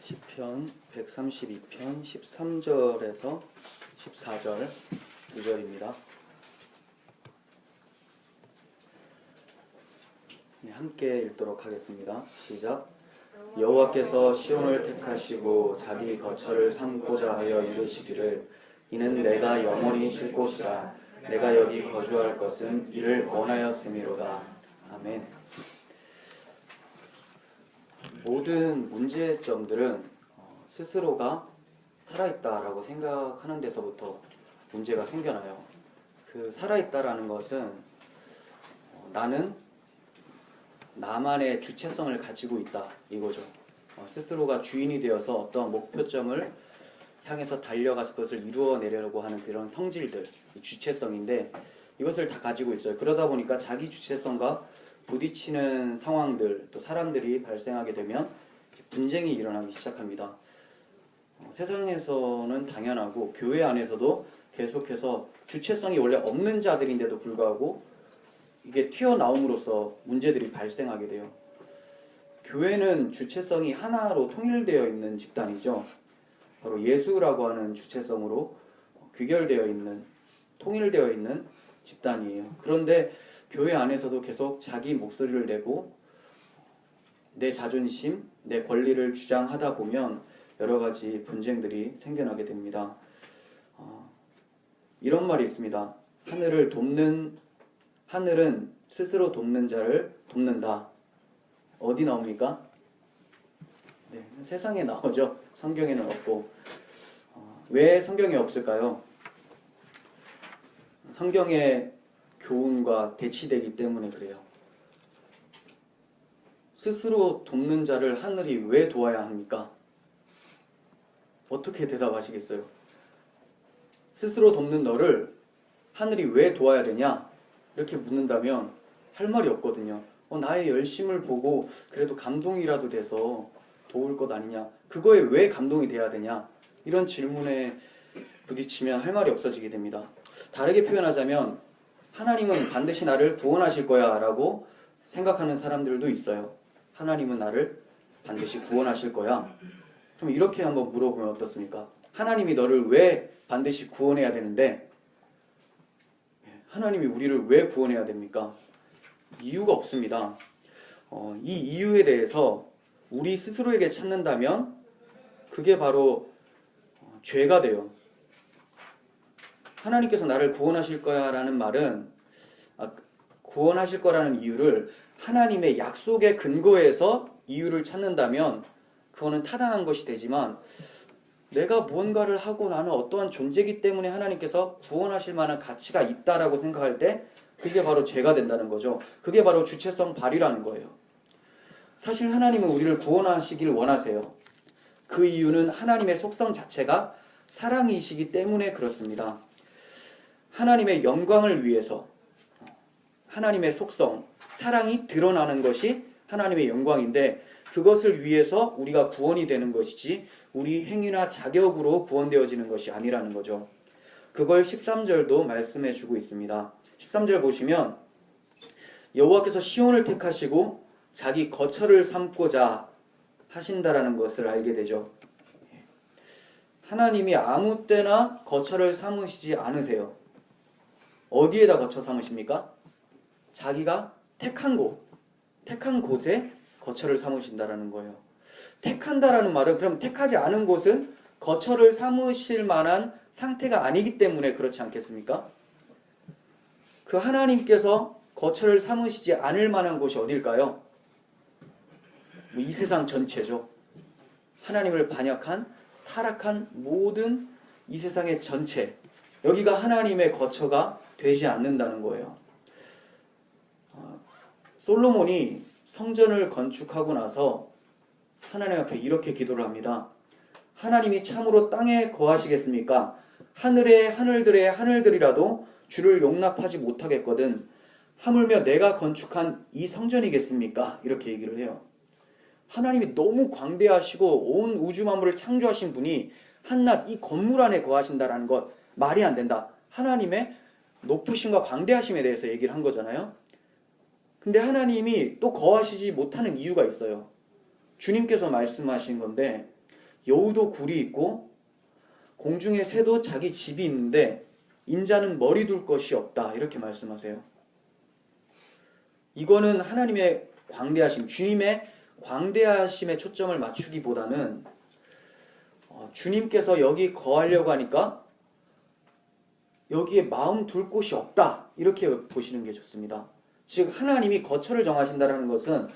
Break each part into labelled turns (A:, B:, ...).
A: 시편 132편 13절에서 14절 2절입니다. 함께 읽도록 하겠습니다. 시작. 여호와께서 시온을 택하시고 자기 거처를 삼고자 하여 이르시기를 이는 내가 영원히 쉴 곳이라 내가 여기 거주할 것은 이를 원하였음이로다. 아멘. 모든 문제점들은 스스로가 살아있다라고 생각하는 데서부터 문제가 생겨나요. 그 살아있다라는 것은 나는 나만의 주체성을 가지고 있다 이거죠. 스스로가 주인이 되어서 어떤 목표점을 향해서 달려가서 그것을 이루어내려고 하는 그런 성질들, 주체성인데 이것을 다 가지고 있어요. 그러다 보니까 자기 주체성과 부딪히는 상황들, 또 사람들이 발생하게 되면 분쟁이 일어나기 시작합니다. 세상에서는 당연하고 교회 안에서도 계속해서 주체성이 원래 없는 자들인데도 불구하고 이게 튀어나옴으로써 문제들이 발생하게 돼요. 교회는 주체성이 하나로 통일되어 있는 집단이죠. 바로 예수라고 하는 주체성으로 귀결되어 있는, 통일되어 있는 집단이에요. 그런데 교회 안에서도 계속 자기 목소리를 내고 내 자존심, 내 권리를 주장하다 보면 여러 가지 분쟁들이 생겨나게 됩니다. 이런 말이 있습니다. 하늘은 스스로 돕는 자를 돕는다. 어디 나옵니까? 네, 세상에 나오죠. 성경에는 없고. 왜 성경에 없을까요? 성경의 교훈과 대치되기 때문에 그래요. 스스로 돕는 자를 하늘이 왜 도와야 합니까? 어떻게 대답하시겠어요? 스스로 돕는 너를 하늘이 왜 도와야 되냐? 이렇게 묻는다면 할 말이 없거든요. 나의 열심을 보고 그래도 감동이라도 돼서 도울 것 아니냐? 그거에 왜 감동이 돼야 되냐? 이런 질문에 부딪히면 할 말이 없어지게 됩니다. 다르게 표현하자면 하나님은 반드시 나를 구원하실 거야 라고 생각하는 사람들도 있어요. 하나님은 나를 반드시 구원하실 거야. 그럼 이렇게 한번 물어보면 어떻습니까? 하나님이 너를 왜 반드시 구원해야 되는데 하나님이 우리를 왜 구원해야 됩니까? 이유가 없습니다. 이 이유에 대해서 우리 스스로에게 찾는다면 그게 바로 죄가 돼요. 하나님께서 나를 구원하실 거야 라는 말은 구원하실 거라는 이유를 하나님의 약속의 근거에서 이유를 찾는다면 그거는 타당한 것이 되지만 내가 무언가를 하고 나는 어떠한 존재이기 때문에 하나님께서 구원하실 만한 가치가 있다라고 생각할 때 그게 바로 죄가 된다는 거죠. 그게 바로 주체성 발휘라는 거예요. 사실 하나님은 우리를 구원하시길 원하세요. 그 이유는 하나님의 속성 자체가 사랑이시기 때문에 그렇습니다. 하나님의 영광을 위해서 하나님의 속성, 사랑이 드러나는 것이 하나님의 영광인데 그것을 위해서 우리가 구원이 되는 것이지 우리 행위나 자격으로 구원되어지는 것이 아니라는 거죠. 그걸 13절도 말씀해 주고 있습니다. 13절 보시면 여호와께서 시온을 택하시고 자기 거처를 삼고자 하신다라는 것을 알게 되죠. 하나님이 아무 때나 거처를 삼으시지 않으세요. 어디에다 거처 삼으십니까? 자기가 택한 곳에 거처를 삼으신다라는 거예요. 택한다라는 말은 그럼 택하지 않은 곳은 거처를 삼으실 만한 상태가 아니기 때문에 그렇지 않겠습니까? 그 하나님께서 거처를 삼으시지 않을 만한 곳이 어딜까요? 이 세상 전체죠. 하나님을 반역한 타락한 모든 이 세상의 전체, 여기가 하나님의 거처가 되지 않는다는 거예요. 솔로몬이 성전을 건축하고 나서 하나님 앞에 이렇게 기도를 합니다. 하나님이 참으로 땅에 거하시겠습니까? 하늘의 하늘들의 하늘들이라도 주를 용납하지 못하겠거든 하물며 내가 건축한 이 성전이겠습니까? 이렇게 얘기를 해요. 하나님이 너무 광대하시고 온 우주 만물을 창조하신 분이 한낱 이 건물 안에 거하신다라는 것 말이 안 된다. 하나님의 높으심과 광대하심에 대해서 얘기를 한 거잖아요. 근데 하나님이 또 거하시지 못하는 이유가 있어요. 주님께서 말씀하신 건데 여우도 굴이 있고 공중의 새도 자기 집이 있는데 인자는 머리 둘 것이 없다. 이렇게 말씀하세요. 이거는 하나님의 광대하심, 주님의 광대하심에 초점을 맞추기보다는 주님께서 여기 거하려고 하니까 여기에 마음 둘 곳이 없다. 이렇게 보시는 게 좋습니다. 즉 하나님이 거처를 정하신다는 것은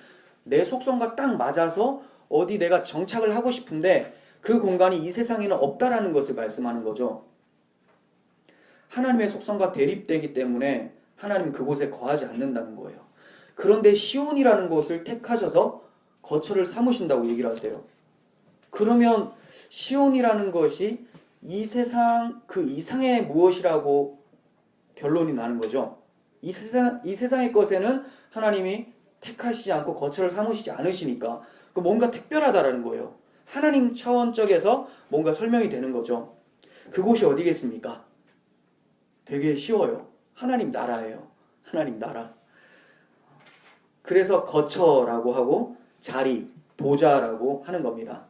A: 내 속성과 딱 맞아서 어디 내가 정착을 하고 싶은데 그 공간이 이 세상에는 없다라는 것을 말씀하는 거죠. 하나님의 속성과 대립되기 때문에 하나님은 그곳에 거하지 않는다는 거예요. 그런데 시온이라는 곳을 택하셔서 거처를 삼으신다고 얘기를 하세요. 그러면 시온이라는 것이 이 세상 그 이상의 무엇이라고 결론이 나는 거죠. 이 세상의 것에는 하나님이 택하시지 않고 거처를 삼으시지 않으시니까 뭔가 특별하다라는 거예요. 하나님 차원적에서 뭔가 설명이 되는 거죠. 그곳이 어디겠습니까? 되게 쉬워요. 하나님 나라예요. 하나님 나라. 그래서 거처라고 하고 자리, 보좌라고 하는 겁니다.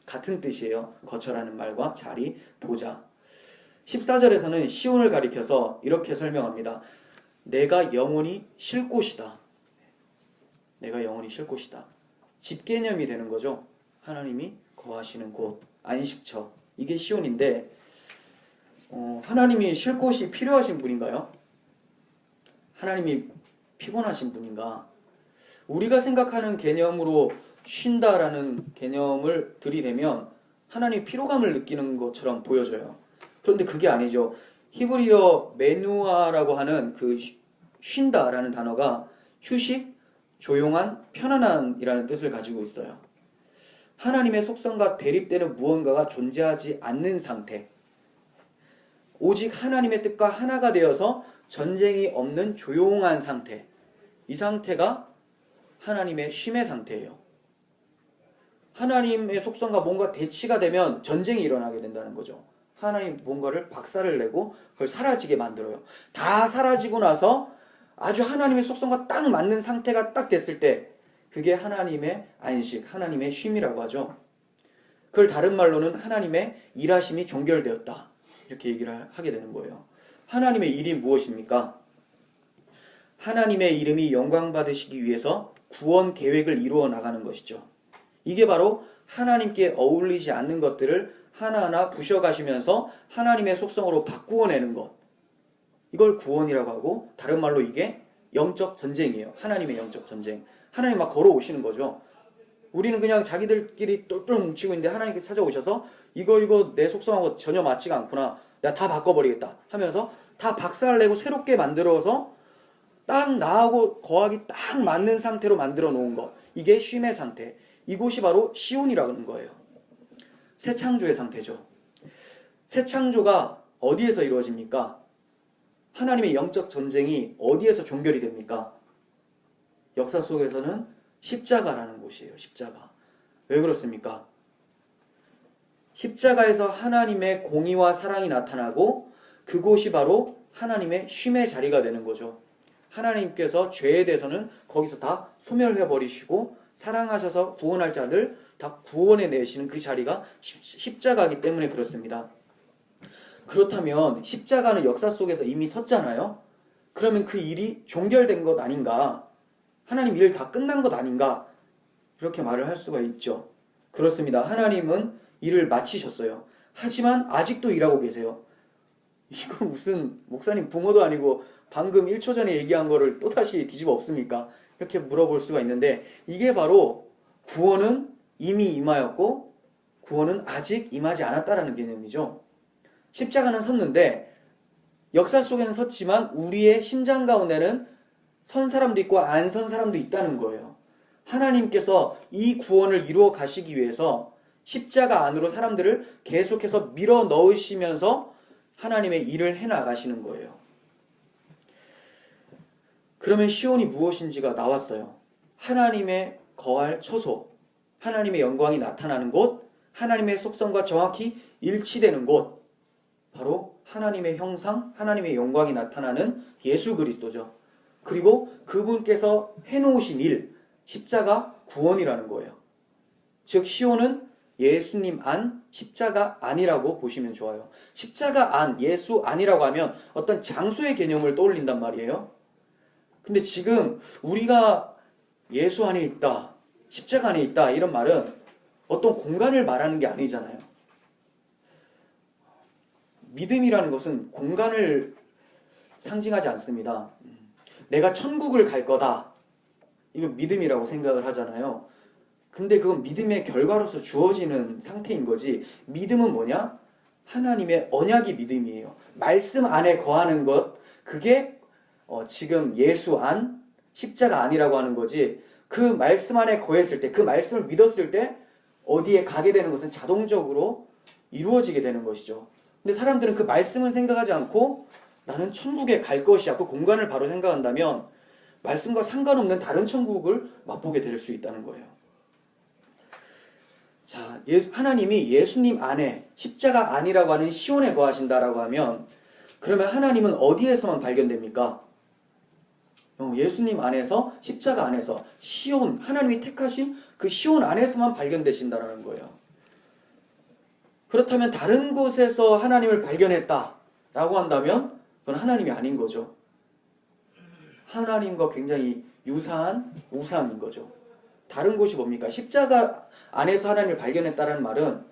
A: 같은 뜻이에요. 거처라는 말과 자리, 보좌. 14절에서는 시온을 가리켜서 이렇게 설명합니다. 내가 영원히 쉴 곳이다. 내가 영원히 쉴 곳이다. 집 개념이 되는 거죠. 하나님이 거하시는 곳, 안식처. 이게 시온인데 하나님이 쉴 곳이 필요하신 분인가요? 하나님이 피곤하신 분인가? 우리가 생각하는 개념으로 쉰다라는 개념을 들이대면 하나님이 피로감을 느끼는 것처럼 보여져요. 그런데 그게 아니죠. 히브리어 메누아라고 하는 그 쉰다라는 단어가 휴식, 조용한, 편안한이라는 뜻을 가지고 있어요. 하나님의 속성과 대립되는 무언가가 존재하지 않는 상태. 오직 하나님의 뜻과 하나가 되어서 전쟁이 없는 조용한 상태. 이 상태가 하나님의 쉼의 상태예요. 하나님의 속성과 뭔가 대치가 되면 전쟁이 일어나게 된다는 거죠. 하나님 뭔가를 박살을 내고 그걸 사라지게 만들어요. 다 사라지고 나서 아주 하나님의 속성과 딱 맞는 상태가 딱 됐을 때 그게 하나님의 안식, 하나님의 쉼이라고 하죠. 그걸 다른 말로는 하나님의 일하심이 종결되었다. 이렇게 얘기를 하게 되는 거예요. 하나님의 일이 무엇입니까? 하나님의 이름이 영광 받으시기 위해서 구원 계획을 이루어 나가는 것이죠. 이게 바로 하나님께 어울리지 않는 것들을 하나하나 부셔가시면서 하나님의 속성으로 바꾸어내는 것. 이걸 구원이라고 하고 다른 말로 이게 영적 전쟁이에요. 하나님의 영적 전쟁. 하나님 막 걸어오시는 거죠. 우리는 그냥 자기들끼리 똘똘 뭉치고 있는데 하나님께 찾아오셔서 이거 내 속성하고 전혀 맞지가 않구나. 내가 다 바꿔버리겠다 하면서 다 박살내고 새롭게 만들어서 딱 나하고 거하기 딱 맞는 상태로 만들어 놓은 것. 이게 쉼의 상태. 이곳이 바로 시온이라는 거예요. 새 창조의 상태죠. 새 창조가 어디에서 이루어집니까? 하나님의 영적 전쟁이 어디에서 종결이 됩니까? 역사 속에서는 십자가라는 곳이에요. 십자가. 왜 그렇습니까? 십자가에서 하나님의 공의와 사랑이 나타나고 그곳이 바로 하나님의 쉼의 자리가 되는 거죠. 하나님께서 죄에 대해서는 거기서 다 소멸해버리시고 사랑하셔서 구원할 자들 다 구원해 내시는 그 자리가 십자가이기 때문에 그렇습니다. 그렇다면 십자가는 역사 속에서 이미 섰잖아요. 그러면 그 일이 종결된 것 아닌가? 하나님 일 다 끝난 것 아닌가? 이렇게 말을 할 수가 있죠. 그렇습니다. 하나님은 일을 마치셨어요. 하지만 아직도 일하고 계세요. 이거 무슨 목사님 붕어도 아니고 방금 1초 전에 얘기한 거를 또다시 뒤집어 엎습니까? 이렇게 물어볼 수가 있는데 이게 바로 구원은 이미 임하였고 구원은 아직 임하지 않았다라는 개념이죠. 십자가는 섰는데 역사 속에는 섰지만 우리의 심장 가운데는 선 사람도 있고 안 선 사람도 있다는 거예요. 하나님께서 이 구원을 이루어 가시기 위해서 십자가 안으로 사람들을 계속해서 밀어 넣으시면서 하나님의 일을 해나가시는 거예요. 그러면 시온이 무엇인지가 나왔어요. 하나님의 거할 처소, 하나님의 영광이 나타나는 곳, 하나님의 속성과 정확히 일치되는 곳, 바로 하나님의 형상, 하나님의 영광이 나타나는 예수 그리스도죠. 그리고 그분께서 해놓으신 일, 십자가 구원이라는 거예요. 즉 시온은 예수님 안, 십자가 안이라고 보시면 좋아요. 십자가 안, 예수 안이라고 하면 어떤 장소의 개념을 떠올린단 말이에요. 근데 지금 우리가 예수 안에 있다, 십자가 안에 있다 이런 말은 어떤 공간을 말하는 게 아니잖아요. 믿음이라는 것은 공간을 상징하지 않습니다. 내가 천국을 갈 거다. 이거 믿음이라고 생각을 하잖아요. 근데 그건 믿음의 결과로서 주어지는 상태인 거지. 믿음은 뭐냐? 하나님의 언약이 믿음이에요. 말씀 안에 거하는 것, 그게 지금 예수 안, 십자가 안이라고 하는 거지. 그 말씀 안에 거했을 때, 그 말씀을 믿었을 때 어디에 가게 되는 것은 자동적으로 이루어지게 되는 것이죠. 근데 사람들은 그 말씀을 생각하지 않고 나는 천국에 갈 것이야. 그 공간을 바로 생각한다면 말씀과 상관없는 다른 천국을 맛보게 될 수 있다는 거예요. 자, 하나님이 예수님 안에 십자가 안이라고 하는 시온에 거하신다라고 하면 그러면 하나님은 어디에서만 발견됩니까? 예수님 안에서 십자가 안에서 시온, 하나님이 택하신 그 시온 안에서만 발견되신다라는 거예요. 그렇다면 다른 곳에서 하나님을 발견했다라고 한다면 그건 하나님이 아닌 거죠. 하나님과 굉장히 유사한 우상인 거죠. 다른 곳이 뭡니까? 십자가 안에서 하나님을 발견했다는 말은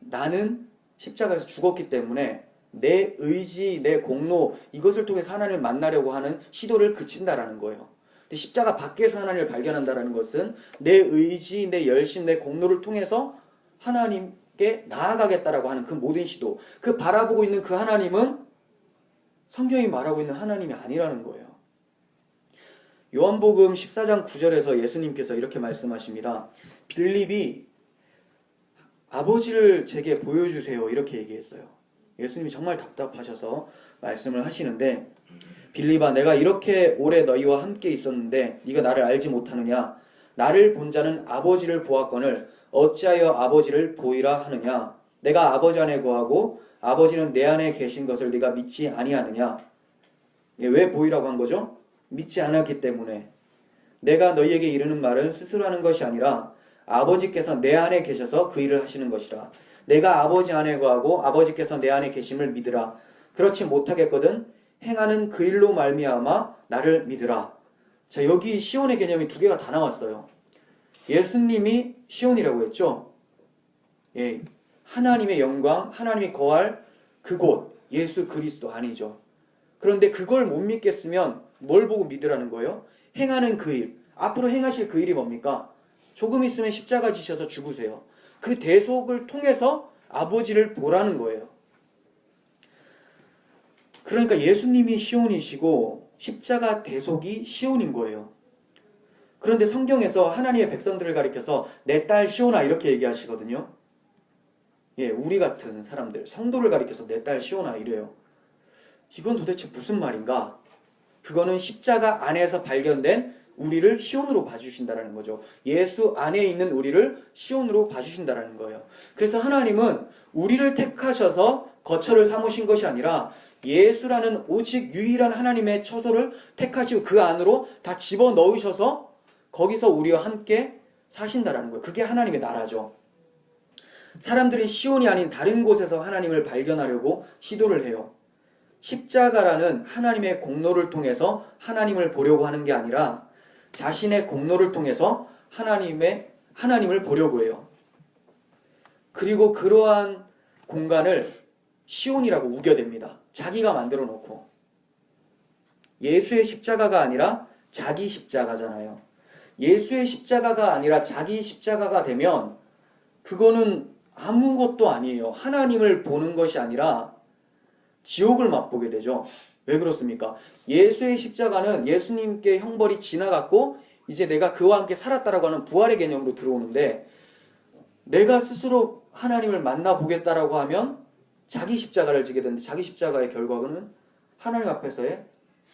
A: 나는 십자가에서 죽었기 때문에 내 의지, 내 공로 이것을 통해서 하나님을 만나려고 하는 시도를 그친다라는 거예요. 근데 십자가 밖에서 하나님을 발견한다라는 것은 내 의지, 내 열심, 내 공로를 통해서 하나님께 나아가겠다라고 하는 그 모든 시도, 그 바라보고 있는 그 하나님은 성경이 말하고 있는 하나님이 아니라는 거예요. 요한복음 14장 9절에서 예수님께서 이렇게 말씀하십니다. 빌립이 아버지를 제게 보여주세요 이렇게 얘기했어요. 예수님이 정말 답답하셔서 말씀을 하시는데 빌립아 내가 이렇게 오래 너희와 함께 있었는데 네가 나를 알지 못하느냐? 나를 본 자는 아버지를 보았거늘 어찌하여 아버지를 보이라 하느냐? 내가 아버지 안에 거하고 아버지는 내 안에 계신 것을 네가 믿지 아니하느냐? 왜 보이라고 한 거죠? 믿지 않았기 때문에. 내가 너희에게 이르는 말은 스스로 하는 것이 아니라 아버지께서 내 안에 계셔서 그 일을 하시는 것이라. 내가 아버지 안에 거하고 아버지께서 내 안에 계심을 믿으라. 그렇지 못하겠거든 행하는 그 일로 말미암아 나를 믿으라. 자, 여기 시온의 개념이 두 개가 다 나왔어요. 예수님이 시온이라고 했죠. 예, 하나님의 영광, 하나님이 거할 그곳, 예수 그리스도 아니죠. 그런데 그걸 못 믿겠으면 뭘 보고 믿으라는 거예요? 행하는 그 일. 앞으로 행하실 그 일이 뭡니까? 조금 있으면 십자가 지셔서 죽으세요. 그 대속을 통해서 아버지를 보라는 거예요. 그러니까 예수님이 시온이시고 십자가 대속이 시온인 거예요. 그런데 성경에서 하나님의 백성들을 가리켜서 내 딸 시온아 이렇게 얘기하시거든요. 예, 우리 같은 사람들, 성도를 가리켜서 내 딸 시온아 이래요. 이건 도대체 무슨 말인가? 그거는 십자가 안에서 발견된 우리를 시온으로 봐주신다라는 거죠. 예수 안에 있는 우리를 시온으로 봐주신다라는 거예요. 그래서 하나님은 우리를 택하셔서 거처를 삼으신 것이 아니라 예수라는 오직 유일한 하나님의 처소를 택하시고 그 안으로 다 집어넣으셔서 거기서 우리와 함께 사신다라는 거예요. 그게 하나님의 나라죠. 사람들이 시온이 아닌 다른 곳에서 하나님을 발견하려고 시도를 해요. 십자가라는 하나님의 공로를 통해서 하나님을 보려고 하는 게 아니라 자신의 공로를 통해서 하나님을 보려고 해요. 그리고 그러한 공간을 시온이라고 우겨댑니다. 자기가 만들어 놓고. 예수의 십자가가 아니라 자기 십자가잖아요. 예수의 십자가가 아니라 자기 십자가가 되면 그거는 아무것도 아니에요. 하나님을 보는 것이 아니라 지옥을 맛보게 되죠. 왜 그렇습니까? 예수의 십자가는 예수님께 형벌이 지나갔고 이제 내가 그와 함께 살았다라고 하는 부활의 개념으로 들어오는데 내가 스스로 하나님을 만나보겠다라고 하면 자기 십자가를 지게 되는데 자기 십자가의 결과는 하나님 앞에서의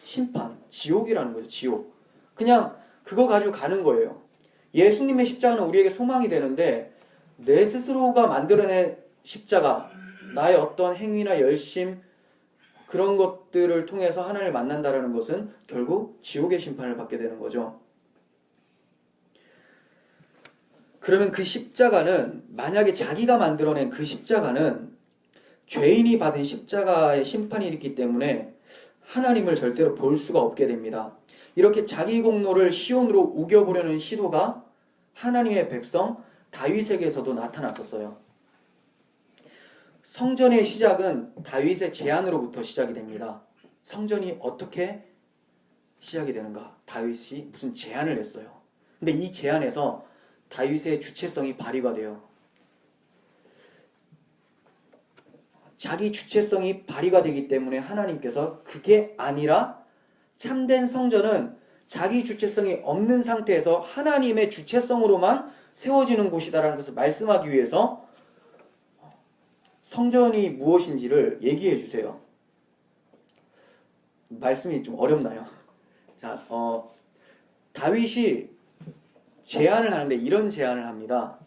A: 심판, 지옥이라는 거죠. 지옥. 그냥 그거 가지고 가는 거예요. 예수님의 십자가는 우리에게 소망이 되는데 내 스스로가 만들어낸 십자가, 나의 어떤 행위나 열심 그런 것들을 통해서 하나님을 만난다는 것은 결국 지옥의 심판을 받게 되는 거죠. 그러면 그 십자가는 만약에 자기가 만들어낸 그 십자가는 죄인이 받은 십자가의 심판이 있기 때문에 하나님을 절대로 볼 수가 없게 됩니다. 이렇게 자기 공로를 시온으로 우겨보려는 시도가 하나님의 백성 다윗에게서도 나타났었어요. 성전의 시작은 다윗의 제안으로부터 시작이 됩니다. 성전이 어떻게 시작이 되는가? 다윗이 무슨 제안을 했어요. 근데 이 제안에서 다윗의 주체성이 발휘가 돼요. 자기 주체성이 발휘가 되기 때문에 하나님께서 그게 아니라 참된 성전은 자기 주체성이 없는 상태에서 하나님의 주체성으로만 세워지는 곳이다라는 것을 말씀하기 위해서 성전이 무엇인지를 얘기해 주세요. 말씀이 좀 어렵나요? 자, 다윗이 제안을 하는데 이런 제안을 합니다.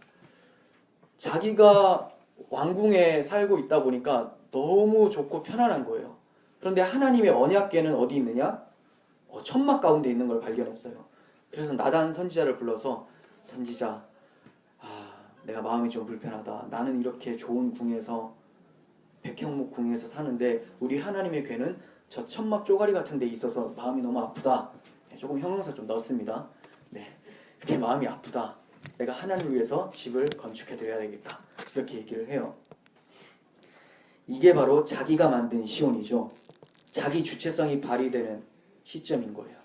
A: 자기가 왕궁에 살고 있다 보니까 너무 좋고 편안한 거예요. 그런데 하나님의 언약궤는 어디 있느냐? 천막 가운데 있는 걸 발견했어요. 그래서 나단 선지자를 불러서 선지자, 내가 마음이 좀 불편하다. 나는 이렇게 좋은 궁에서 백향목 궁에서 사는데 우리 하나님의 궤는 저 천막 쪼가리 같은 데 있어서 마음이 너무 아프다. 조금 형용사 좀 넣었습니다. 네, 이렇게 마음이 아프다. 내가 하나님을 위해서 집을 건축해 드려야 되겠다. 이렇게 얘기를 해요. 이게 바로 자기가 만든 시온이죠. 자기 주체성이 발휘되는 시점인 거예요.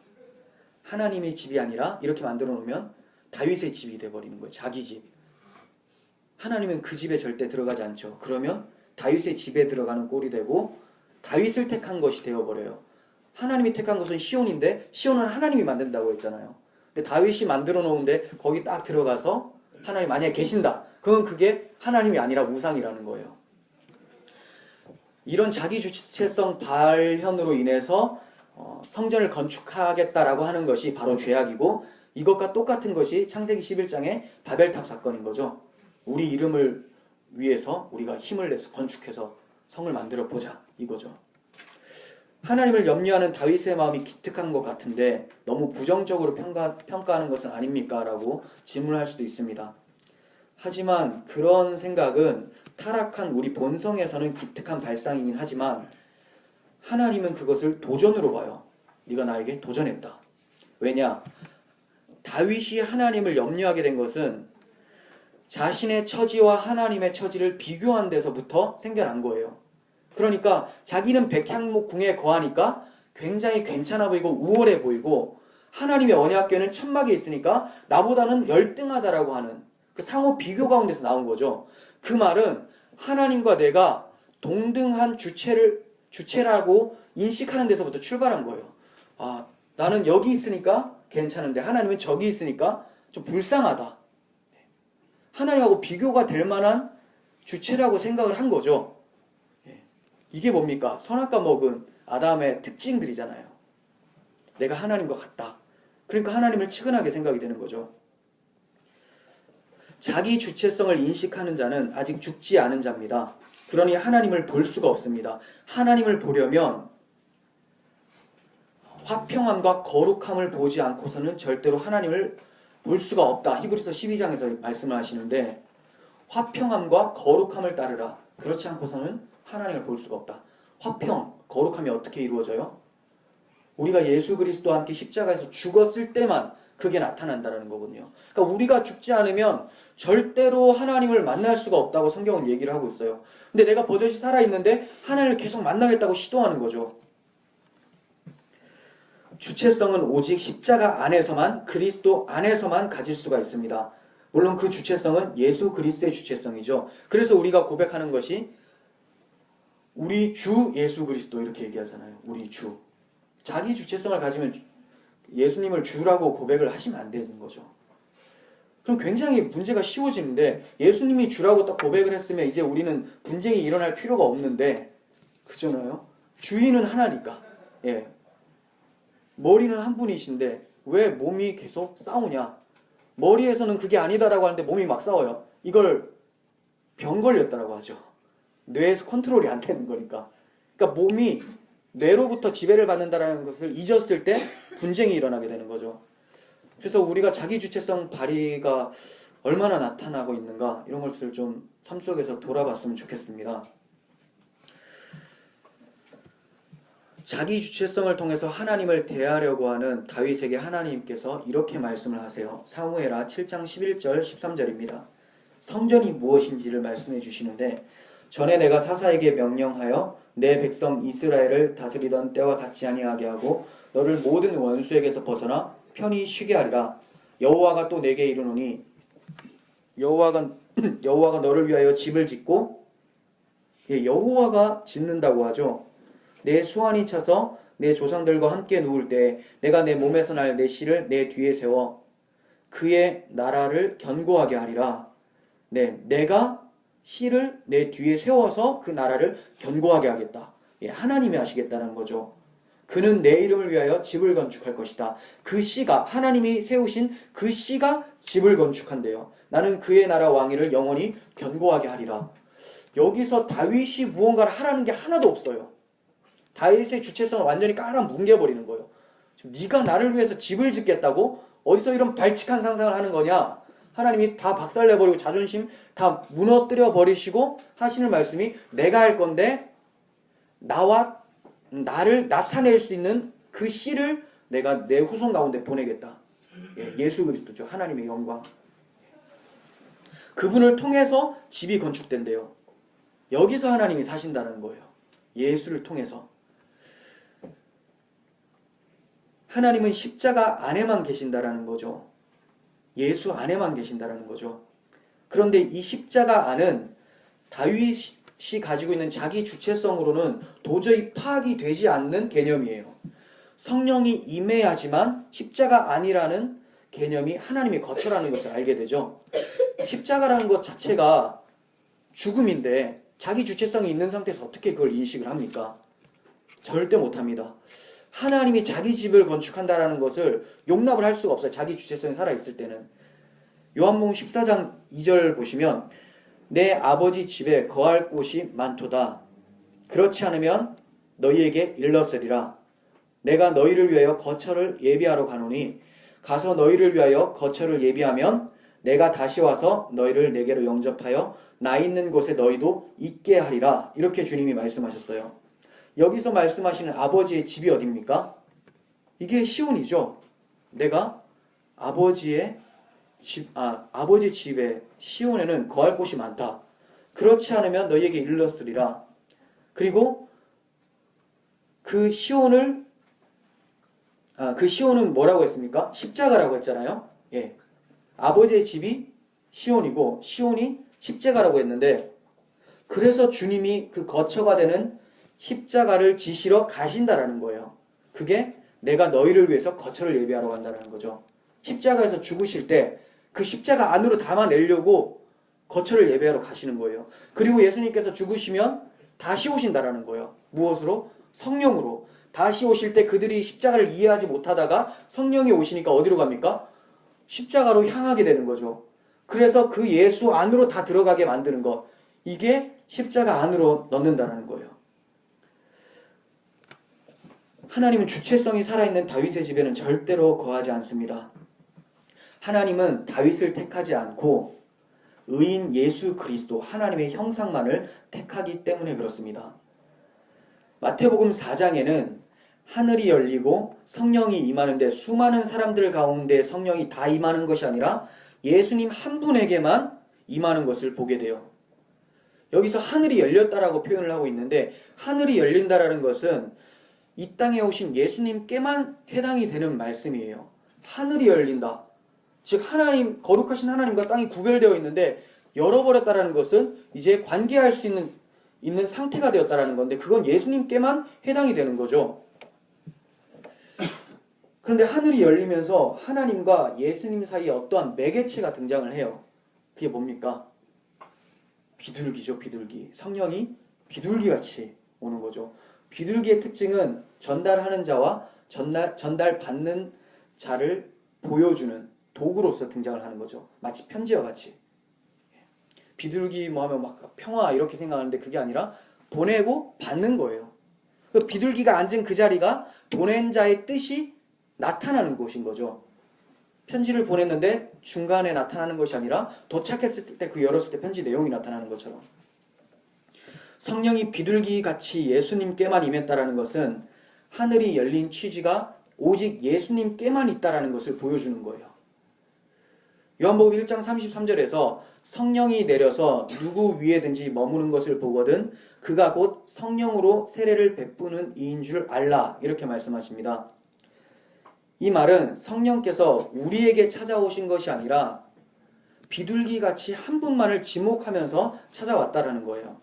A: 하나님의 집이 아니라 이렇게 만들어 놓으면 다윗의 집이 돼버리는 거예요. 자기 집. 하나님은 그 집에 절대 들어가지 않죠. 그러면 다윗의 집에 들어가는 꼴이 되고 다윗을 택한 것이 되어버려요. 하나님이 택한 것은 시온인데 시온은 하나님이 만든다고 했잖아요. 근데 다윗이 만들어 놓은데 거기 딱 들어가서 하나님 만약에 계신다. 그건 그게 하나님이 아니라 우상이라는 거예요. 이런 자기 주체성 발현으로 인해서 성전을 건축하겠다라고 하는 것이 바로 죄악이고 이것과 똑같은 것이 창세기 11장의 바벨탑 사건인 거죠. 우리 이름을 위해서 우리가 힘을 내서 건축해서 성을 만들어 보자 이거죠. 하나님을 염려하는 다윗의 마음이 기특한 것 같은데 너무 부정적으로 평가하는 것은 아닙니까? 라고 질문할 수도 있습니다. 하지만 그런 생각은 타락한 우리 본성에서는 기특한 발상이긴 하지만 하나님은 그것을 도전으로 봐요. 네가 나에게 도전했다. 왜냐? 다윗이 하나님을 염려하게 된 것은 자신의 처지와 하나님의 처지를 비교한 데서부터 생겨난 거예요. 그러니까 자기는 백향목 궁에 거하니까 굉장히 괜찮아 보이고 우월해 보이고 하나님의 언약궤는 천막에 있으니까 나보다는 열등하다라고 하는 그 상호 비교 가운데서 나온 거죠. 그 말은 하나님과 내가 동등한 주체라고 인식하는 데서부터 출발한 거예요. 나는 여기 있으니까 괜찮은데 하나님은 저기 있으니까 좀 불쌍하다. 하나님하고 비교가 될 만한 주체라고 생각을 한 거죠. 이게 뭡니까? 선악과 먹은 아담의 특징들이잖아요. 내가 하나님과 같다. 그러니까 하나님을 측은하게 생각이 되는 거죠. 자기 주체성을 인식하는 자는 아직 죽지 않은 자입니다. 그러니 하나님을 볼 수가 없습니다. 하나님을 보려면 화평함과 거룩함을 보지 않고서는 절대로 하나님을 볼 수가 없다. 히브리서 12장에서 말씀을 하시는데 화평함과 거룩함을 따르라. 그렇지 않고서는 하나님을 볼 수가 없다. 화평, 거룩함이 어떻게 이루어져요? 우리가 예수 그리스도와 함께 십자가에서 죽었을 때만 그게 나타난다는 거거든요. 그러니까 우리가 죽지 않으면 절대로 하나님을 만날 수가 없다고 성경은 얘기를 하고 있어요. 근데 내가 버젓이 살아있는데 하나님을 계속 만나겠다고 시도하는 거죠. 주체성은 오직 십자가 안에서만, 그리스도 안에서만 가질 수가 있습니다. 물론 그 주체성은 예수 그리스도의 주체성이죠. 그래서 우리가 고백하는 것이 우리 주 예수 그리스도 이렇게 얘기하잖아요. 우리 주. 자기 주체성을 가지면 예수님을 주라고 고백을 하시면 안 되는 거죠. 그럼 굉장히 문제가 쉬워지는데 예수님이 주라고 딱 고백을 했으면 이제 우리는 분쟁이 일어날 필요가 없는데 그잖아요. 주인은 하나니까. 예. 머리는 한 분이신데 왜 몸이 계속 싸우냐. 머리에서는 그게 아니다라고 하는데 몸이 막 싸워요. 이걸 병 걸렸다라고 하죠. 뇌에서 컨트롤이 안 되는 거니까. 그러니까 몸이 뇌로부터 지배를 받는다라는 것을 잊었을 때 분쟁이 일어나게 되는 거죠. 그래서 우리가 자기 주체성 발휘가 얼마나 나타나고 있는가 이런 것을 좀 삶 속에서 돌아봤으면 좋겠습니다. 자기 주체성을 통해서 하나님을 대하려고 하는 다윗에게 하나님께서 이렇게 말씀을 하세요. 사무엘하 7장 11절 13절입니다. 성전이 무엇인지를 말씀해 주시는데 전에 내가 사사에게 명령하여 내 백성 이스라엘을 다스리던 때와 같지 아니하게 하고 너를 모든 원수에게서 벗어나 편히 쉬게 하리라. 여호와가 또 내게 이르노니 여호와가 너를 위하여 집을 짓고 여호와가 짓는다고 하죠. 내 수완이 차서 내 조상들과 함께 누울 때 내가 내 몸에서 날 내 씨를 내 뒤에 세워 그의 나라를 견고하게 하리라. 네, 내가 씨를 내 뒤에 세워서 그 나라를 견고하게 하겠다. 하나님이 하시겠다는 거죠. 그는 내 이름을 위하여 집을 건축할 것이다. 그 씨가 하나님이 세우신 그 씨가 집을 건축한대요. 나는 그의 나라 왕위를 영원히 견고하게 하리라. 여기서 다윗이 무언가를 하라는 게 하나도 없어요. 다윗의 주체성을 완전히 깔아 뭉개버리는 거예요. 네가 나를 위해서 집을 짓겠다고? 어디서 이런 발칙한 상상을 하는 거냐? 하나님이 다 박살내버리고 자존심 다 무너뜨려 버리시고 하시는 말씀이 내가 할 건데 나와 나를 나타낼 수 있는 그 씨를 내가 내 후손 가운데 보내겠다. 예수 그리스도죠. 하나님의 영광. 그분을 통해서 집이 건축된대요. 여기서 하나님이 사신다는 거예요. 예수를 통해서. 하나님은 십자가 안에만 계신다라는 거죠. 예수 안에만 계신다라는 거죠. 그런데 이 십자가 안은 다윗이 가지고 있는 자기 주체성으로는 도저히 파악이 되지 않는 개념이에요. 성령이 임해야지만 십자가 안이라는 개념이 하나님의 거처라는 것을 알게 되죠. 십자가라는 것 자체가 죽음인데 자기 주체성이 있는 상태에서 어떻게 그걸 인식을 합니까? 절대 못합니다. 하나님이 자기 집을 건축한다라는 것을 용납을 할 수가 없어요. 자기 주체성이 살아있을 때는. 요한복음 14장 2절 보시면 내 아버지 집에 거할 곳이 많도다. 그렇지 않으면 너희에게 일렀으리라. 내가 너희를 위하여 거처를 예비하러 가노니 가서 너희를 위하여 거처를 예비하면 내가 다시 와서 너희를 내게로 영접하여 나 있는 곳에 너희도 있게 하리라. 이렇게 주님이 말씀하셨어요. 여기서 말씀하시는 아버지의 집이 어디입니까? 이게 시온이죠. 내가 아버지 집에 시온에는 거할 곳이 많다. 그렇지 않으면 너희에게 일렀으리라. 그리고 그 시온은 뭐라고 했습니까? 십자가라고 했잖아요. 예. 아버지의 집이 시온이고 시온이 십자가라고 했는데 그래서 주님이 그 거처가 되는 십자가를 지시러 가신다라는 거예요. 그게 내가 너희를 위해서 거처를 예비하러 간다는 거죠. 십자가에서 죽으실 때 그 십자가 안으로 담아내려고 거처를 예배하러 가시는 거예요. 그리고 예수님께서 죽으시면 다시 오신다라는 거예요. 무엇으로? 성령으로. 다시 오실 때 그들이 십자가를 이해하지 못하다가 성령이 오시니까 어디로 갑니까? 십자가로 향하게 되는 거죠. 그래서 그 예수 안으로 다 들어가게 만드는 것. 이게 십자가 안으로 넣는다는 거예요. 하나님은 주체성이 살아있는 다윗의 집에는 절대로 거하지 않습니다. 하나님은 다윗을 택하지 않고 의인 예수 그리스도 하나님의 형상만을 택하기 때문에 그렇습니다. 마태복음 4장에는 하늘이 열리고 성령이 임하는데 수많은 사람들 가운데 성령이 다 임하는 것이 아니라 예수님 한 분에게만 임하는 것을 보게 돼요. 여기서 하늘이 열렸다라고 표현을 하고 있는데 하늘이 열린다라는 것은 이 땅에 오신 예수님께만 해당이 되는 말씀이에요. 하늘이 열린다. 즉 하나님, 거룩하신 하나님과 땅이 구별되어 있는데 열어버렸다라는 것은 이제 관계할 수 있는 상태가 되었다라는 건데 그건 예수님께만 해당이 되는 거죠. 그런데 하늘이 열리면서 하나님과 예수님 사이에 어떠한 매개체가 등장을 해요. 그게 뭡니까? 비둘기죠, 비둘기. 성령이 비둘기같이 오는 거죠. 비둘기의 특징은 전달하는 자와 전달받는 자를 보여주는 도구로서 등장을 하는 거죠. 마치 편지와 같이. 비둘기 뭐 하면 막 평화 이렇게 생각하는데 그게 아니라 보내고 받는 거예요. 그 비둘기가 앉은 그 자리가 보낸 자의 뜻이 나타나는 곳인 거죠. 편지를 보냈는데 중간에 나타나는 것이 아니라 도착했을 때 그 열었을 때 편지 내용이 나타나는 것처럼 성령이 비둘기같이 예수님께만 임했다라는 것은 하늘이 열린 취지가 오직 예수님께만 있다라는 것을 보여주는 거예요. 요한복음 1장 33절에서 성령이 내려서 누구 위에든지 머무는 것을 보거든 그가 곧 성령으로 세례를 베푸는 이인 줄 알라 이렇게 말씀하십니다. 이 말은 성령께서 우리에게 찾아오신 것이 아니라 비둘기같이 한 분만을 지목하면서 찾아왔다라는 거예요.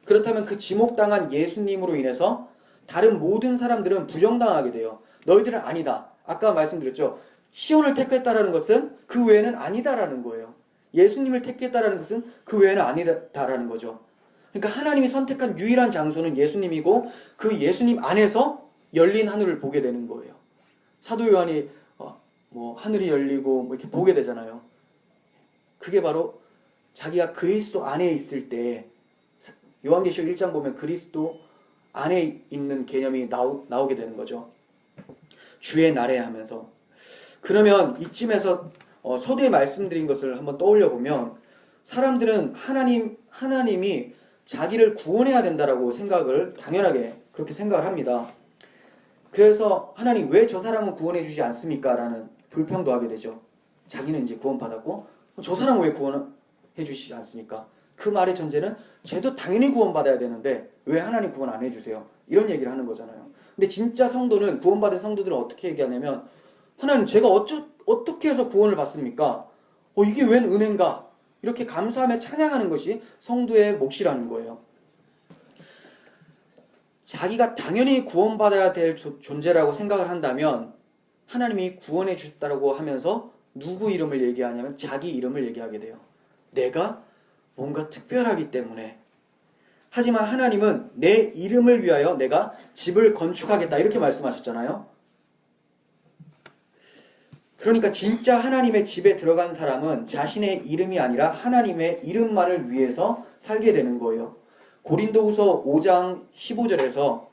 A: 그렇다면 그 지목당한 예수님으로 인해서 다른 모든 사람들은 부정당하게 돼요. 너희들은 아니다. 아까 말씀드렸죠. 시온을 택했다라는 것은 그 외에는 아니다라는 거예요. 예수님을 택했다라는 것은 그 외에는 아니다라는 거죠. 그러니까 하나님이 선택한 유일한 장소는 예수님이고 그 예수님 안에서 열린 하늘을 보게 되는 거예요. 사도 요한이 하늘이 열리고 이렇게 보게 되잖아요. 그게 바로 자기가 그리스도 안에 있을 때 요한계시록 1장 보면 그리스도 안에 있는 개념이 나오게 되는 거죠. 주의 날에 하면서. 그러면 이쯤에서 서두에 말씀드린 것을 한번 떠올려 보면 사람들은 하나님이 자기를 구원해야 된다라고 생각을 당연하게 그렇게 생각을 합니다. 그래서 하나님 왜 저 사람은 구원해 주지 않습니까? 라는 불평도 하게 되죠. 자기는 이제 구원받았고 저 사람은 왜 구원해 주시지 않습니까? 그 말의 전제는 쟤도 당연히 구원받아야 되는데 왜 하나님 구원 안 해주세요? 이런 얘기를 하는 거잖아요. 근데 진짜 성도는 구원받은 성도들은 어떻게 얘기하냐면 하나님 제가 어떻게 해서 구원을 받습니까? 이게 웬 은혜인가? 이렇게 감사하며 찬양하는 것이 성도의 몫이라는 거예요. 자기가 당연히 구원받아야 될 존재라고 생각을 한다면 하나님이 구원해 주셨다고 하면서 누구 이름을 얘기하냐면 자기 이름을 얘기하게 돼요. 내가 뭔가 특별하기 때문에. 하지만 하나님은 내 이름을 위하여 내가 집을 건축하겠다 이렇게 말씀하셨잖아요. 그러니까 진짜 하나님의 집에 들어간 사람은 자신의 이름이 아니라 하나님의 이름만을 위해서 살게 되는 거예요. 고린도후서 5장 15절에서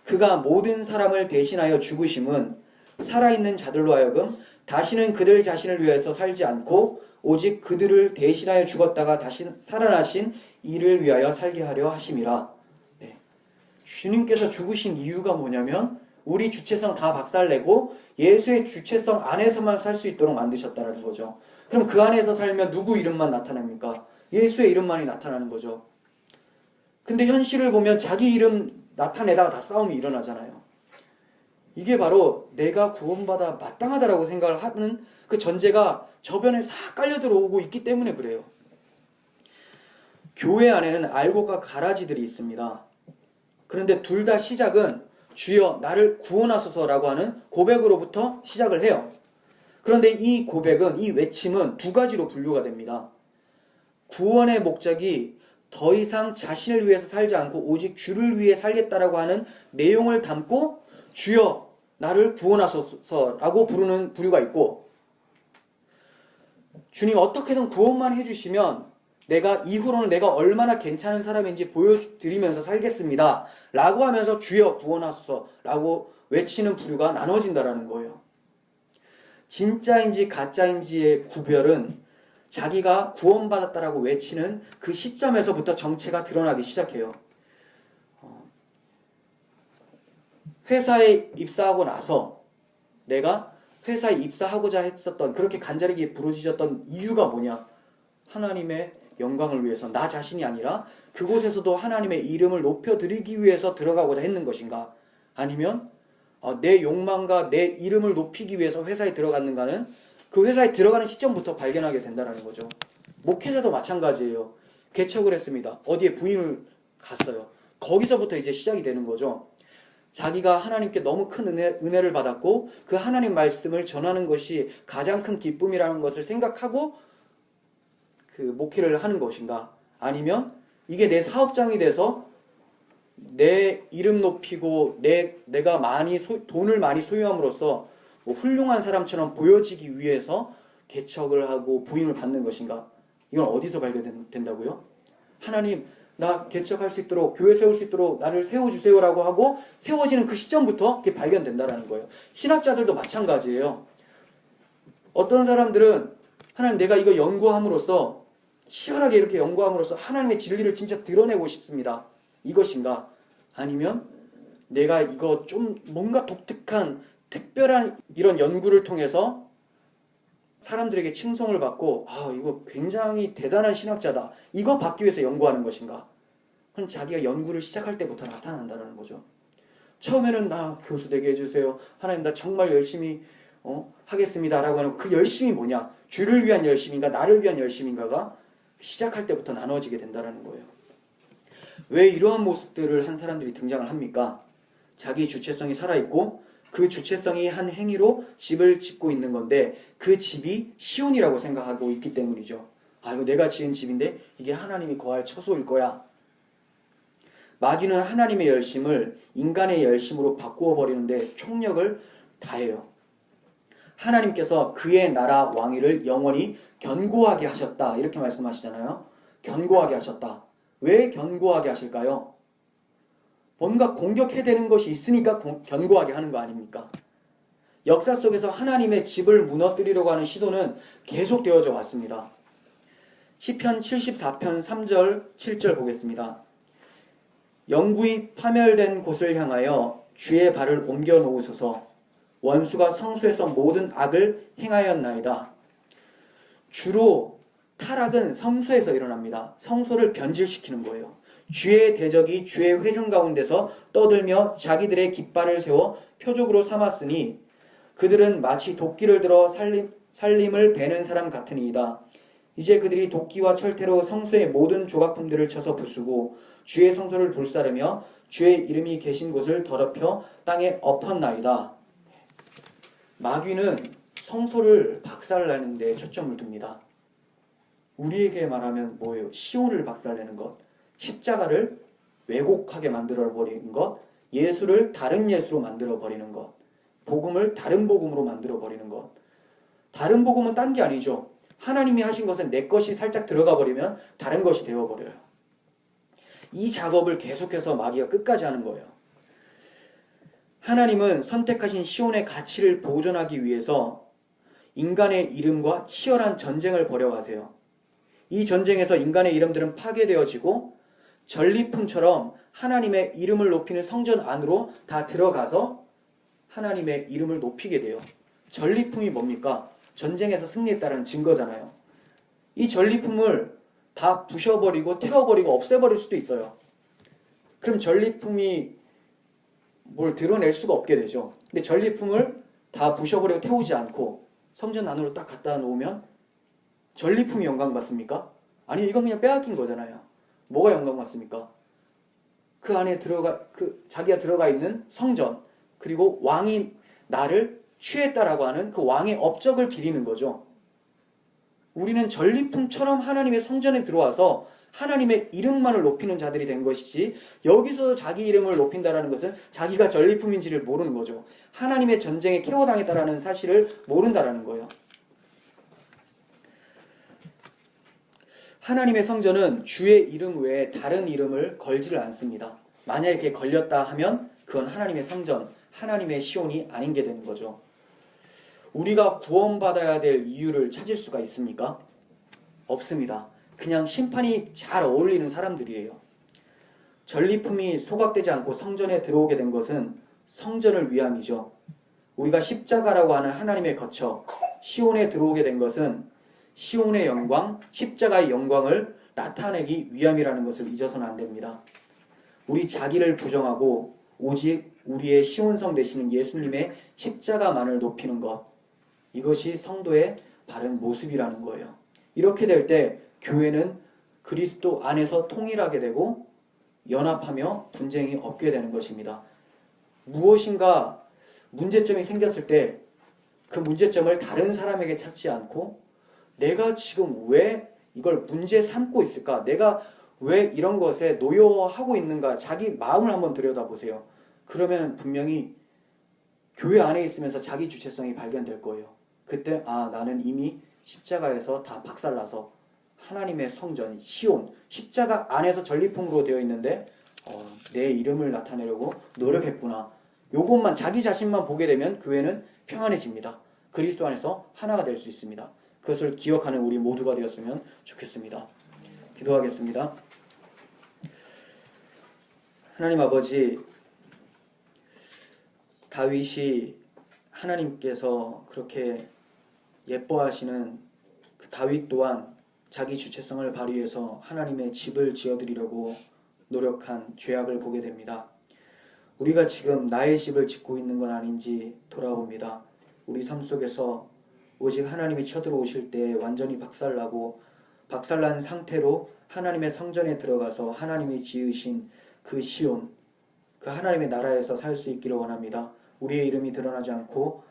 A: 그가 모든 사람을 대신하여 죽으심은 살아있는 자들로 하여금 다시는 그들 자신을 위해서 살지 않고 오직 그들을 대신하여 죽었다가 다시 살아나신 이를 위하여 살게 하려 하심이라. 네. 주님께서 죽으신 이유가 뭐냐면 우리 주체성 다 박살내고 예수의 주체성 안에서만 살 수 있도록 만드셨다는 거죠. 그럼 그 안에서 살면 누구 이름만 나타납니까? 예수의 이름만이 나타나는 거죠. 근데 현실을 보면 자기 이름 나타내다가 다 싸움이 일어나잖아요. 이게 바로 내가 구원받아 마땅하다라고 생각을 하는 그 전제가 저변에 싹 깔려 들어오고 있기 때문에 그래요. 교회 안에는 알곡과 가라지들이 있습니다. 그런데 둘 다 시작은 주여 나를 구원하소서라고 하는 고백으로부터 시작을 해요. 그런데 이 고백은, 이 외침은 두 가지로 분류가 됩니다. 구원의 목적이 더 이상 자신을 위해서 살지 않고 오직 주를 위해 살겠다라고 하는 내용을 담고 주여 나를 구원하소서라고 부르는 부류가 있고, 주님 어떻게든 구원만 해주시면 이후로는 내가 얼마나 괜찮은 사람인지 보여드리면서 살겠습니다 라고 하면서 주여 구원하소서 라고 외치는 부류가 나눠진다라는 거예요. 진짜인지 가짜인지의 구별은 자기가 구원받았다라고 외치는 그 시점에서부터 정체가 드러나기 시작해요. 회사에 입사하고 나서 내가 회사에 입사하고자 했었던, 그렇게 간절하게 부르짖었던 이유가 뭐냐? 하나님의 영광을 위해서, 나 자신이 아니라 그곳에서도 하나님의 이름을 높여드리기 위해서 들어가고자 했는 것인가? 아니면 내 욕망과 내 이름을 높이기 위해서 회사에 들어갔는가는 그 회사에 들어가는 시점부터 발견하게 된다는 거죠. 목회자도 마찬가지예요. 개척을 했습니다. 어디에 부임을 갔어요. 거기서부터 이제 시작이 되는 거죠. 자기가 하나님께 너무 큰 은혜를 받았고 그 하나님 말씀을 전하는 것이 가장 큰 기쁨이라는 것을 생각하고 그 목회를 하는 것인가? 아니면 이게 내 사업장이 돼서 내 이름 높이고 내가 돈을 많이 소유함으로써 훌륭한 사람처럼 보여지기 위해서 개척을 하고 부임을 받는 것인가? 이건 어디서 발견된다고요? 하나님, 나 개척할 수 있도록, 교회 세울 수 있도록 나를 세워주세요라고 하고 세워지는 그 시점부터 그게 발견된다라는 거예요. 신학자들도 마찬가지예요. 어떤 사람들은 하나님 내가 이거 연구함으로써 치열하게 이렇게 연구함으로써 하나님의 진리를 진짜 드러내고 싶습니다. 이것인가? 아니면 내가 이거 좀 뭔가 독특한 특별한 이런 연구를 통해서 사람들에게 칭송을 받고 이거 굉장히 대단한 신학자다. 이거 받기 위해서 연구하는 것인가? 그건 자기가 연구를 시작할 때부터 나타난다는 거죠. 처음에는 나 교수 되게 해주세요. 하나님 나 정말 열심히 하겠습니다. 라고 하는 그 열심이 뭐냐? 주를 위한 열심인가 나를 위한 열심인가가 시작할 때부터 나눠지게 된다는 거예요. 왜 이러한 모습들을 한 사람들이 등장을 합니까? 자기 주체성이 살아있고 그 주체성이 한 행위로 집을 짓고 있는 건데 그 집이 시온이라고 생각하고 있기 때문이죠. 이거 내가 지은 집인데 이게 하나님이 거할 처소일 거야. 마귀는 하나님의 열심을 인간의 열심으로 바꾸어 버리는데 총력을 다해요. 하나님께서 그의 나라 왕위를 영원히 견고하게 하셨다. 이렇게 말씀하시잖아요. 견고하게 하셨다. 왜 견고하게 하실까요? 뭔가 공격해대는 것이 있으니까 견고하게 하는 거 아닙니까? 역사 속에서 하나님의 집을 무너뜨리려고 하는 시도는 계속 되어져 왔습니다. 시편 74편 3절 7절 보겠습니다. 영구히 파멸된 곳을 향하여 주의 발을 옮겨 놓으소서. 원수가 성소에서 모든 악을 행하였나이다. 주로 타락은 성소에서 일어납니다. 성소를 변질시키는 거예요. 주의 대적이 주의 회중 가운데서 떠들며 자기들의 깃발을 세워 표적으로 삼았으니 그들은 마치 도끼를 들어 살림을 베는 사람 같으니이다. 이제 그들이 도끼와 철퇴로 성소의 모든 조각품들을 쳐서 부수고 주의 성소를 불사르며 주의 이름이 계신 곳을 더럽혀 땅에 엎었나이다. 마귀는 성소를 박살내는 데 초점을 둡니다. 우리에게 말하면 뭐예요? 시온을 박살내는 것, 십자가를 왜곡하게 만들어버리는 것, 예수를 다른 예수로 만들어버리는 것, 복음을 다른 복음으로 만들어버리는 것. 다른 복음은 딴 게 아니죠. 하나님이 하신 것은 내 것이 살짝 들어가 버리면 다른 것이 되어버려요. 이 작업을 계속해서 마귀가 끝까지 하는 거예요. 하나님은 선택하신 시온의 가치를 보존하기 위해서 인간의 이름과 치열한 전쟁을 벌여가세요. 이 전쟁에서 인간의 이름들은 파괴되어지고 전리품처럼 하나님의 이름을 높이는 성전 안으로 다 들어가서 하나님의 이름을 높이게 돼요. 전리품이 뭡니까? 전쟁에서 승리했다는 증거잖아요. 이 전리품을 다 부셔버리고 태워버리고 없애버릴 수도 있어요. 그럼 전리품이 뭘 드러낼 수가 없게 되죠. 근데 전리품을 다 부셔버리고 태우지 않고 성전 안으로 딱 갖다 놓으면 전리품이 영광받습니까? 아니, 이건 그냥 빼앗긴 거잖아요. 뭐가 영광받습니까? 그 안에 자기가 들어가 있는 성전, 그리고 왕이 나를 취했다라고 하는 그 왕의 업적을 비리는 거죠. 우리는 전리품처럼 하나님의 성전에 들어와서 하나님의 이름만을 높이는 자들이 된 것이지, 여기서 자기 이름을 높인다라는 것은 자기가 전리품인지를 모르는 거죠. 하나님의 전쟁에 케어당했다라는 사실을 모른다라는 거예요. 하나님의 성전은 주의 이름 외에 다른 이름을 걸지를 않습니다. 만약에 그게 걸렸다 하면 그건 하나님의 성전, 하나님의 시온이 아닌 게 되는 거죠. 우리가 구원받아야 될 이유를 찾을 수가 있습니까? 없습니다. 그냥 심판이 잘 어울리는 사람들이에요. 전리품이 소각되지 않고 성전에 들어오게 된 것은 성전을 위함이죠. 우리가 십자가라고 하는 하나님의 거처 시온에 들어오게 된 것은 시온의 영광, 십자가의 영광을 나타내기 위함이라는 것을 잊어서는 안 됩니다. 우리 자기를 부정하고 오직 우리의 시온성 되시는 예수님의 십자가만을 높이는 것, 이것이 성도의 바른 모습이라는 거예요. 이렇게 될 때 교회는 그리스도 안에서 통일하게 되고 연합하며 분쟁이 없게 되는 것입니다. 무엇인가 문제점이 생겼을 때 그 문제점을 다른 사람에게 찾지 않고 내가 지금 왜 이걸 문제 삼고 있을까? 내가 왜 이런 것에 노여워하고 있는가? 자기 마음을 한번 들여다보세요. 그러면 분명히 교회 안에 있으면서 자기 주체성이 발견될 거예요. 그때 나는 이미 십자가에서 다 박살나서 하나님의 성전, 시온, 십자가 안에서 전리품으로 되어 있는데 내 이름을 나타내려고 노력했구나. 요것만 자기 자신만 보게 되면 교회는 평안해집니다. 그리스도 안에서 하나가 될 수 있습니다. 그것을 기억하는 우리 모두가 되었으면 좋겠습니다. 기도하겠습니다. 하나님 아버지, 다윗이 하나님께서 그렇게 예뻐하시는 그 다윗 또한 자기 주체성을 발휘해서 하나님의 집을 지어드리려고 노력한 죄악을 보게 됩니다. 우리가 지금 나의 집을 짓고 있는 건 아닌지 돌아봅니다. 우리 삶 속에서 오직 하나님이 쳐들어오실 때 완전히 박살난 상태로 하나님의 성전에 들어가서 하나님이 지으신 그 시온, 그 하나님의 나라에서 살 수 있기를 원합니다. 우리의 이름이 드러나지 않고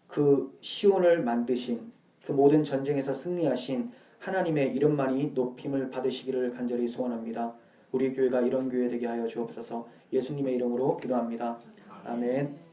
A: 그 시온을 만드신, 그 모든 전쟁에서 승리하신 하나님의 이름만이 높임을 받으시기를 간절히 소원합니다. 우리 교회가 이런 교회 되게 하여 주옵소서. 예수님의 이름으로 기도합니다. 아멘.